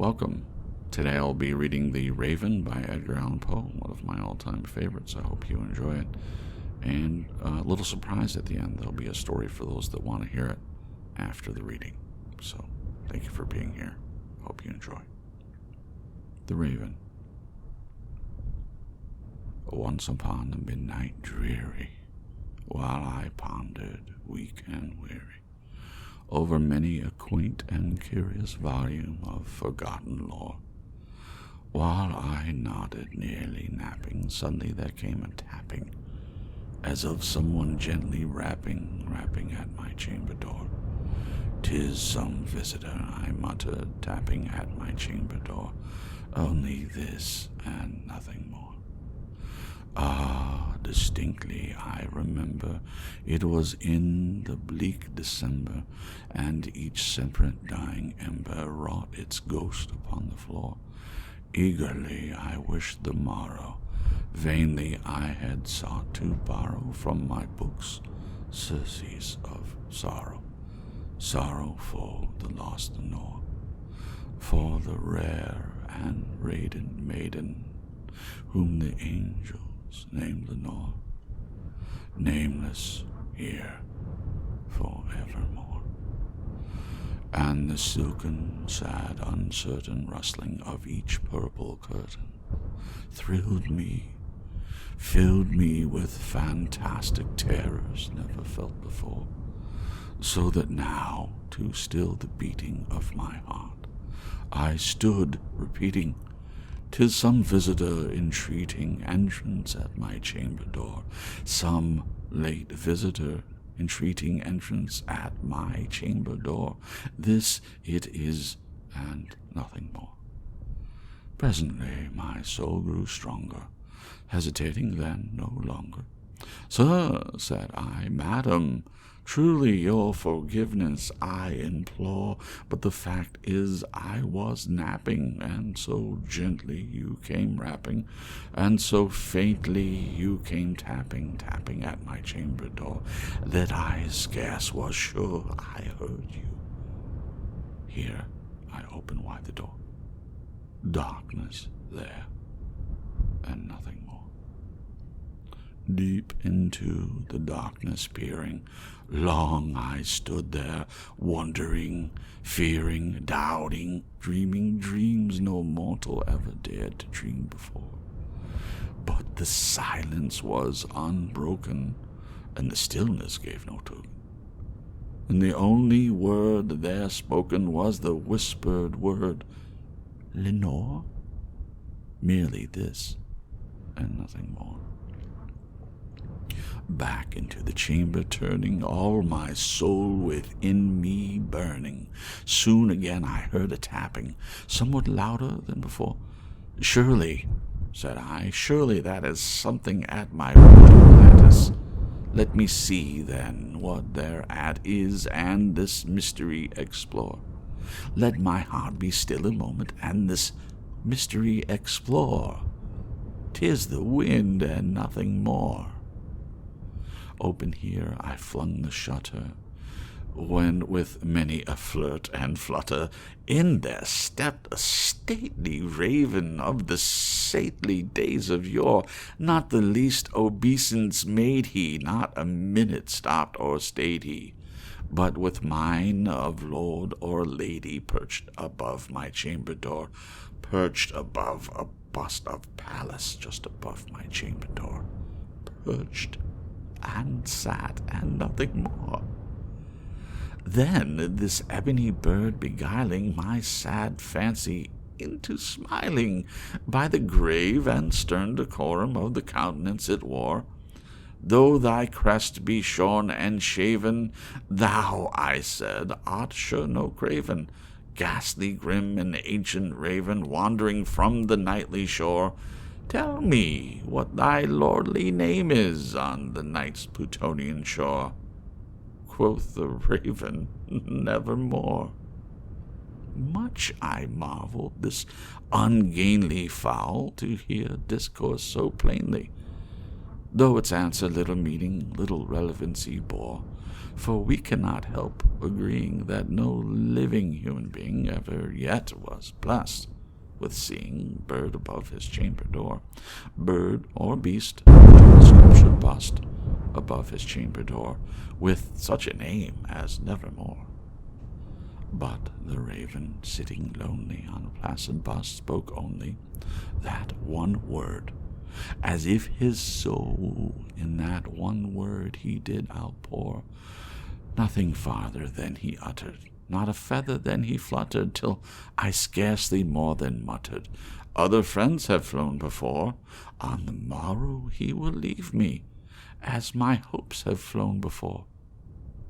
Welcome. Today I'll be reading The Raven by Edgar Allan Poe, one of my all-time favorites. I hope you enjoy it. And a little surprise at the end. There'll be a story for those that want to hear it after the reading. So, thank you for being here. Hope you enjoy. The Raven. Once upon a midnight dreary, while I pondered, weak and weary, over many a quaint and curious volume of forgotten lore, while I nodded, nearly napping, suddenly there came a tapping, as of someone gently rapping at my chamber door. "'Tis some visitor," I muttered, tapping at my chamber door. "Only this and nothing more." Ah, distinctly I remember, it was in the bleak December, and each separate dying ember wrought its ghost upon the floor. Eagerly I wished the morrow, vainly I had sought to borrow from my books surcease of sorrow, sorrow for the lost Lenore, for the rare and radiant maiden, whom the angels named Lenore, nameless here forevermore. And the silken, sad, uncertain rustling of each purple curtain thrilled me, filled me with fantastic terrors never felt before, so that now, to still the beating of my heart, I stood repeating, "'Tis some visitor entreating entrance at my chamber door, some late visitor entreating entrance at my chamber door. This it is, and nothing more." Presently my soul grew stronger, hesitating then no longer. "Sir," said I, "Madam, truly your forgiveness I implore, but the fact is I was napping, and so gently you came rapping, and so faintly you came tapping at my chamber door, that I scarce was sure I heard you." Here I opened wide the door. Darkness there, and nothing more. Deep into the darkness peering, long I stood there, wondering, fearing, doubting, dreaming dreams no mortal ever dared to dream before. But the silence was unbroken, and the stillness gave no token. And the only word there spoken was the whispered word, "Lenore?" Merely this, and nothing more. Back into the chamber turning, all my soul within me burning. Soon again I heard a tapping, somewhat louder than before. "Surely," said I, "surely that is something at my lattice. Let me see, then, what thereat is, and this mystery explore. Let my heart be still a moment, and this mystery explore. 'Tis the wind, and nothing more." Open here I flung the shutter, when with many a flirt and flutter in there stepped a stately raven of the saintly days of yore. Not the least obeisance made he, not a minute stopped or stayed he, but with mine of lord or lady perched above my chamber door, perched above a bust of Pallas just above my chamber door, perched and sat, and nothing more. Then this ebony bird beguiling my sad fancy into smiling, by the grave and stern decorum of the countenance it wore. "Though thy crest be shorn and shaven, thou," I said, "art sure no craven, ghastly, grim, and ancient raven, wandering from the nightly shore. Tell me what thy lordly name is on the night's Plutonian shore." Quoth the raven, "Nevermore." Much I marveled this ungainly fowl to hear discourse so plainly. though its answer little meaning, little relevancy bore. For we cannot help agreeing that no living human being ever yet was blessed with seeing bird above his chamber door, bird or beast, sculptured bust above his chamber door, with such a name as Nevermore. But the raven, sitting lonely on a placid bust, spoke only that one word, as if his soul in that one word he did outpour. Nothing farther than he uttered, not a feather than he fluttered, till I scarcely more than muttered, Other friends have flown before, on the morrow he will leave me, as my hopes have flown before.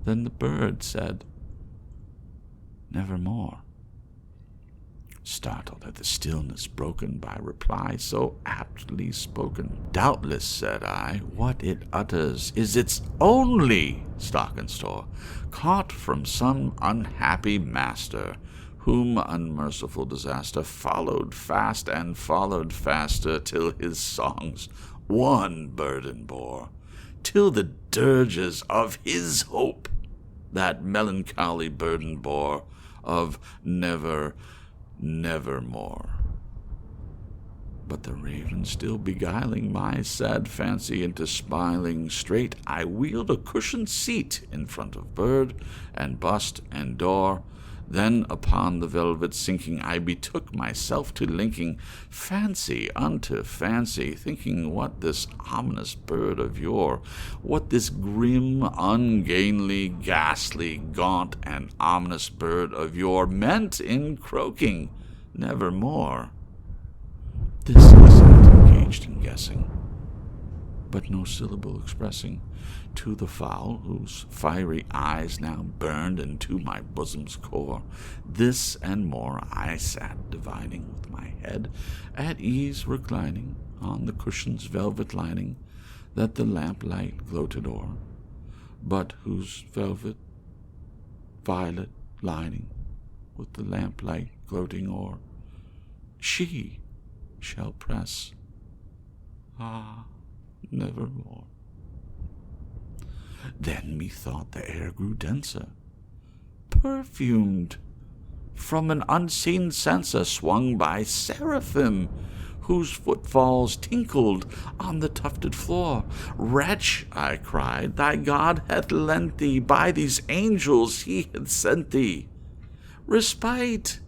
Then the bird said, Nevermore. Startled at the stillness broken by reply so aptly spoken, Doubtless, said I, what it utters is its only stock and store, caught from some unhappy master, whom unmerciful disaster followed fast and followed faster, till his songs one burden bore, till the dirges of his hope that melancholy burden bore, of nevermore. But the raven still beguiling my sad fancy into smiling, straight I wheeled a cushioned seat in front of bird and bust and door. Then upon the velvet sinking, I betook myself to linking fancy unto fancy, thinking what this ominous bird of yore, what this grim, ungainly, ghastly, gaunt, and ominous bird of yore meant in croaking nevermore. This I sat engaged in guessing, but no syllable expressing to the fowl whose fiery eyes now burned into my bosom's core. This and more I sat divining, with my head at ease reclining on the cushion's velvet lining that the lamplight gloated o'er, but whose velvet violet lining with the lamplight gloating o'er she shall press, nevermore. Then methought the air grew denser, perfumed from an unseen censer swung by seraphim, whose footfalls tinkled on the tufted floor. Wretch, I cried, thy God hath lent thee, by these angels he hath sent thee, respite,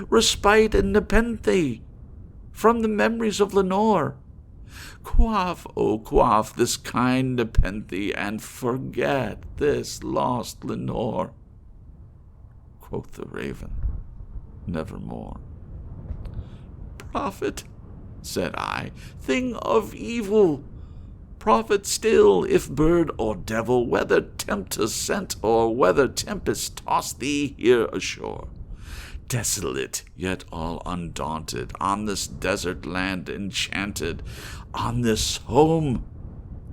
respite and nepenthe from the memories of Lenore. Quaff, oh quaff this kind nepenthe, and forget this lost Lenore. Quoth the raven, nevermore. Prophet, said I, thing of evil, prophet still, if bird or devil, whether tempter sent or whether tempest tossed thee here ashore, desolate yet all undaunted, on this desert land enchanted, on this home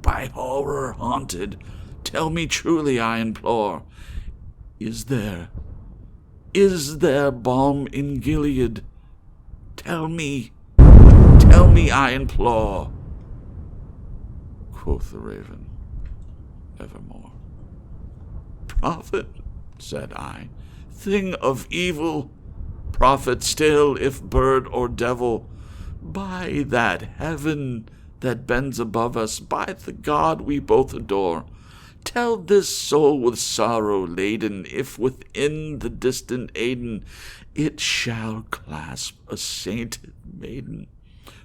by horror haunted, tell me truly, I implore, is there balm in Gilead? Tell me, I implore. Quoth the raven, nevermore. Prophet, said I, thing of evil, prophet still, if bird or devil, by that heaven that bends above us, by the God we both adore, tell this soul with sorrow laden, if within the distant Aidenn it shall clasp a sainted maiden,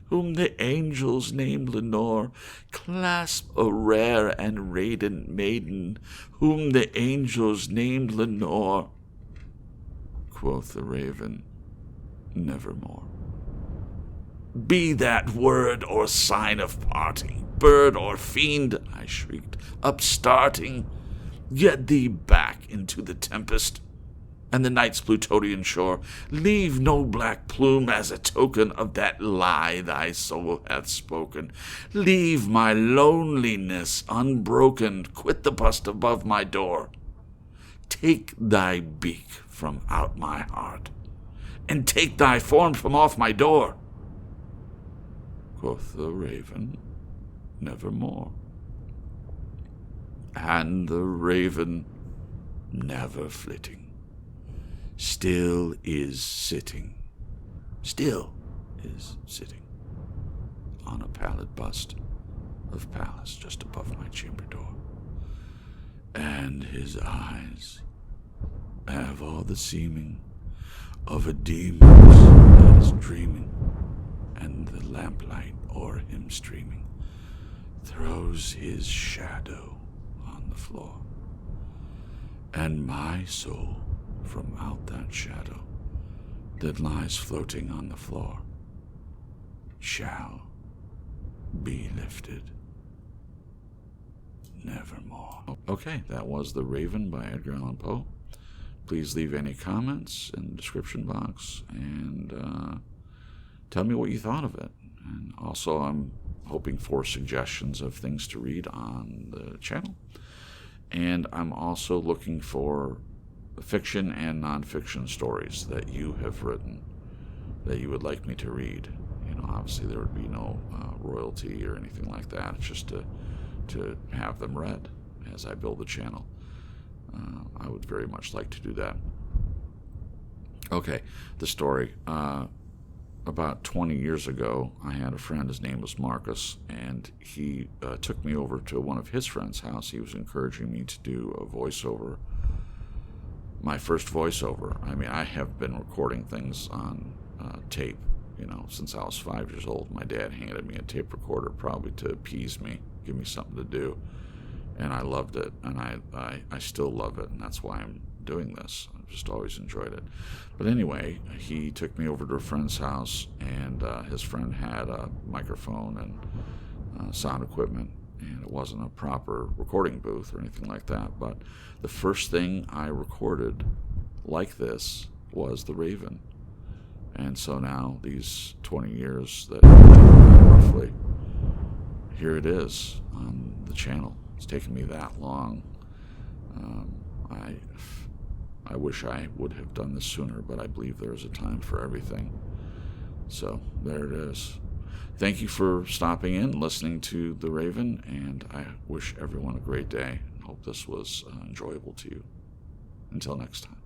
whom the angels name Lenore, clasp a rare and radiant maiden, whom the angels named Lenore. Quoth the raven, nevermore. Be that word or sign of parting, bird or fiend, I shrieked, upstarting, get thee back into the tempest and the night's Plutonian shore. Leave no black plume as a token of that lie thy soul hath spoken. Leave my loneliness unbroken, quit the bust above my door. Take thy beak from out my heart, and take thy form from off my door. Quoth the raven, nevermore. and the raven, never flitting, still is sitting on a pallid bust of Pallas just above my chamber door. And his eyes have all the seeming of a demon that is dreaming, and the lamplight o'er him streaming throws his shadow on the floor. And my soul from out that shadow that lies floating on the floor shall be lifted nevermore. Okay, that was The Raven by Edgar Allan Poe. Please leave any comments in the description box and tell me what you thought of it. And also, I'm hoping for suggestions of things to read on the channel. And I'm also looking for fiction and nonfiction stories that you have written that you would like me to read. You know, obviously there would be no royalty or anything like that. It's just to have them read as I build the channel. I would very much like to do that. Okay, the story. About 20 years ago, I had a friend, his name was Marcus, and he took me over to one of his friend's house. He was encouraging me to do a voiceover, my first voiceover. I mean, I have been recording things on tape, you know, since I was 5 years old. My dad handed me a tape recorder probably to appease me, give me something to do, and I loved it, and I still love it, and that's why I'm doing this. I've just always enjoyed it. But anyway, he took me over to a friend's house, and his friend had a microphone and sound equipment, and it wasn't a proper recording booth or anything like that. But the first thing I recorded like this was The Raven. And so now, these 20 years that roughly, here it is on the channel. It's taken me that long. I wish I would have done this sooner, but I believe there's a time for everything. So there it is. Thank you for stopping in, listening to The Raven, and I wish everyone a great day and hope this was enjoyable to you. Until next time.